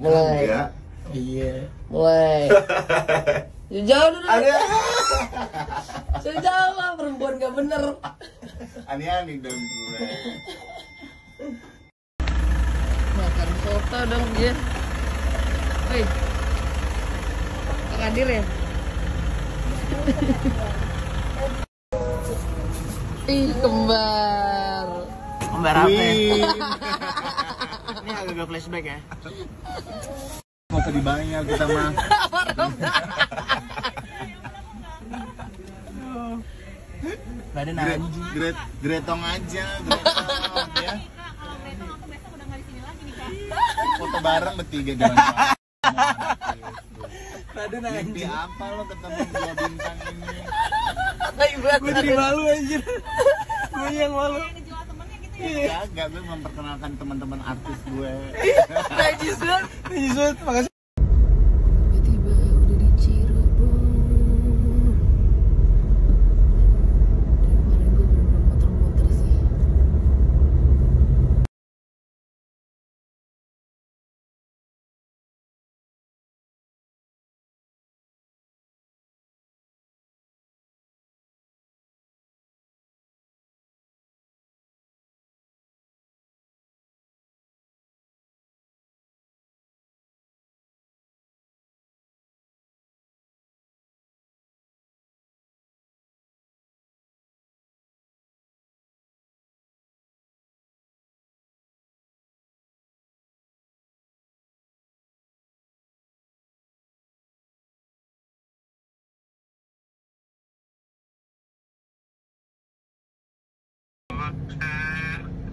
Mulai. Iya. Mulai. Jauh dulu. Sejauh lah, perempuan gak bener. Aneh-aneh dong gue. Makan soto dong dia. Woi, Kak Kadir ya? Ih, kembar. Kembar apa ya? Ini agak flashback ya. Mau ke banyak kita mah. Badan anjing. Gretong aja, gretong ya. Kalau Gretong aku besok udah nggak di sini lagi nih Kak. Foto bareng bertiga di mana? Badan Mimpi anjing. apa lo ketemu dua bintang ini? Gue jadi malu anjir. Gue yang malu. Yang ngejual temennya gitu ya. Kagak, gue memperkenalkan teman-teman artis gue. Najis banget. Yusuf, makasih. Tiba-tiba udah di Cirebon. Dari kemarin gue bener-bener muter-muter sih.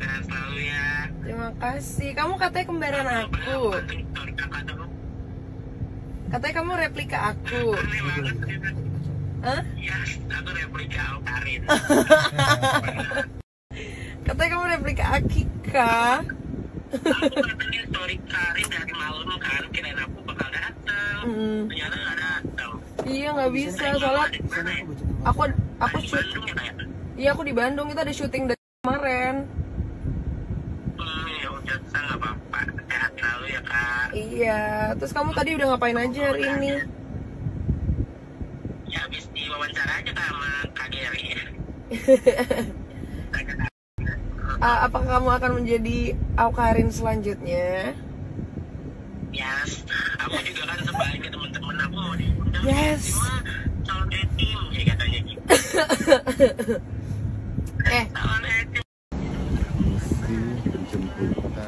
Sehat selalu ya. Terima kasih. Kamu katanya kembaran aku. Katanya kamu replika aku. Hah? Ya, aku replika Karin. Katanya kamu replika Akika. Aku katanya story Karin dari malam kan, kirain aku bakal datang. Ternyata nggak datang. Iya, nggak bisa soalnya aku Di shoot. Bandung ya kayak. Iya, aku di Bandung. Kita ada syuting dari kemarin. Ya udah, saya nggak apa-apa. Sehat selalu ya Kak. Iya. Terus kamu tadi udah ngapain aja hari ini? Ya habis diwawancara aja Kak sama Kak Geri. Apakah kamu akan menjadi Aukarin selanjutnya? Yes, aku juga kan sebaliknya temen-temen aku mau diundang. Yes. Cuma calon tim ya katanya gitu. Calon tim. Misi dijemput kita.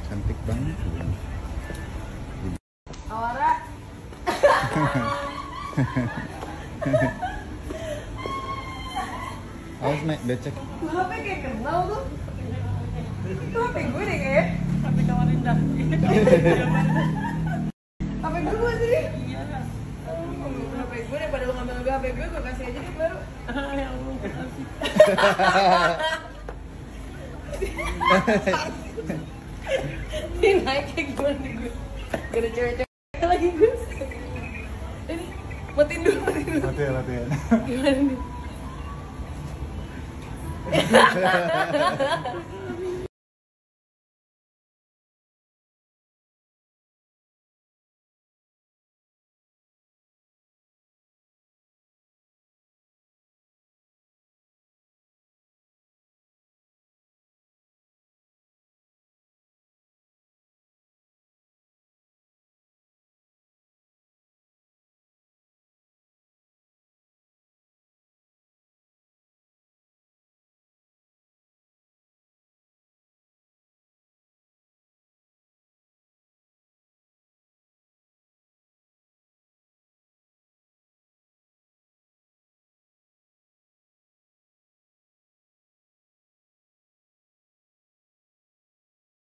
Cantik banget. Awara. Awas Mek, becek. HP kayak kenal tuh. Itu HP gue deh kayaknya. Tapi kawarin dah. HP gue sih. Iya. HP gue daripada lu ngambil HP gue kasih aja deh baru. Ya Allah, makasih. Ini naik kayak gimana nih gue? Gak ada cewek-cewek lagi gue. Ini matiin dulu. Latihan. Gimana nih?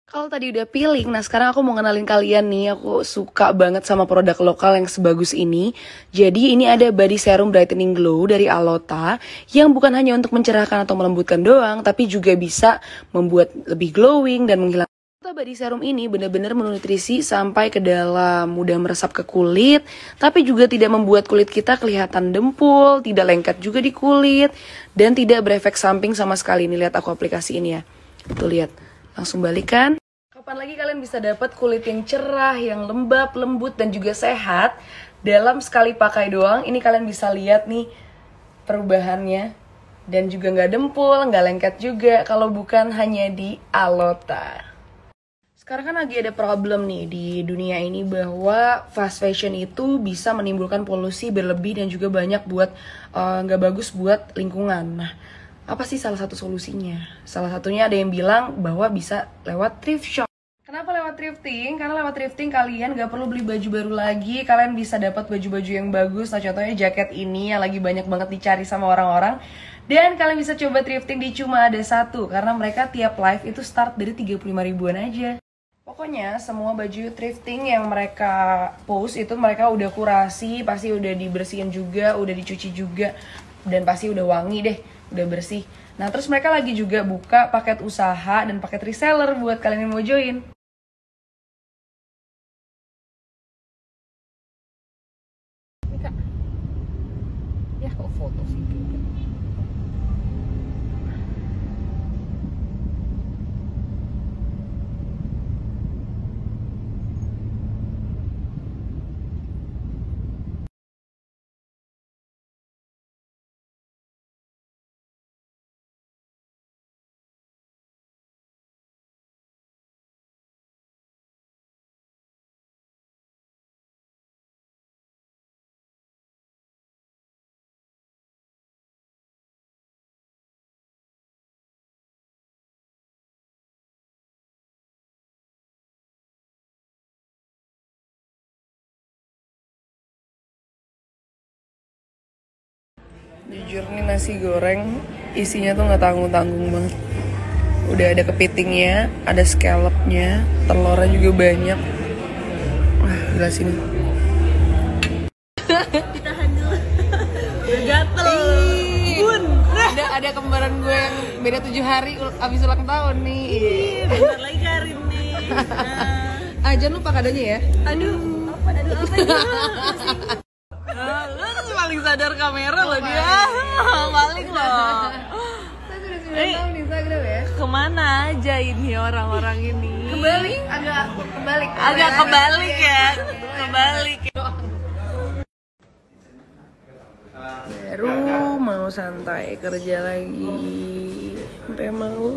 Kalau tadi udah peeling, nah sekarang aku mau ngenalin kalian nih, aku suka banget sama produk lokal yang sebagus ini. Jadi ini ada body serum brightening glow dari Alota, yang bukan hanya untuk mencerahkan atau melembutkan doang, tapi juga bisa membuat lebih glowing dan menghilangkan Alota Body Serum ini benar-benar menutrisi sampai ke dalam, mudah meresap ke kulit, tapi juga tidak membuat kulit kita kelihatan dempul, tidak lengket juga di kulit, dan tidak berefek samping sama sekali. Ini lihat aku aplikasi ini ya. Tuh lihat, langsung balikan. Kapan lagi kalian bisa dapat kulit yang cerah, yang lembab, lembut, dan juga sehat dalam sekali pakai doang? Ini kalian bisa lihat nih perubahannya. Dan juga nggak dempul, nggak lengket juga kalau bukan hanya di Alota. Sekarang kan lagi ada problem nih di dunia ini bahwa fast fashion itu bisa menimbulkan polusi berlebih dan juga banyak buat nggak bagus buat lingkungan. Nah, apa sih salah satu solusinya? Salah satunya ada yang bilang bahwa bisa lewat thrift shop. Kenapa lewat thrifting? Karena lewat thrifting kalian nggak perlu beli baju baru lagi, kalian bisa dapat baju-baju yang bagus. Nah, contohnya jaket ini yang lagi banyak banget dicari sama orang-orang. Dan kalian bisa coba thrifting di Cuma Ada Satu karena mereka tiap live itu start dari 35 ribuan aja. Pokoknya semua baju thrifting yang mereka post itu mereka udah kurasi, pasti udah dibersihin juga, udah dicuci juga, dan pasti udah wangi deh, udah bersih. Nah terus mereka lagi juga buka paket usaha dan paket reseller buat kalian yang mau join. Ya, kok foto sih? Jujur nih nasi goreng isinya tuh nggak tanggung-tanggung banget. Udah ada kepitingnya, ada scallopnya, telurnya juga banyak. Wah gila sini. Ditahan dulu. Udah gatel. Bun. Ada kembaran gue yang beda 7 hari abis ulang tahun nih. Bentar lagi Karin nih. Jangan lupa kadonya ya. Aduh, apa ini? Lu paling sadar kamera loh dia. Paling loh. Saya sudah 9 tahun di Instagram ya. Kemana aja ini orang-orang ini? Kebalik, agak kebalik. Agak kebalik ya. Kebalik. Baru mau santai kerja lagi sampai mau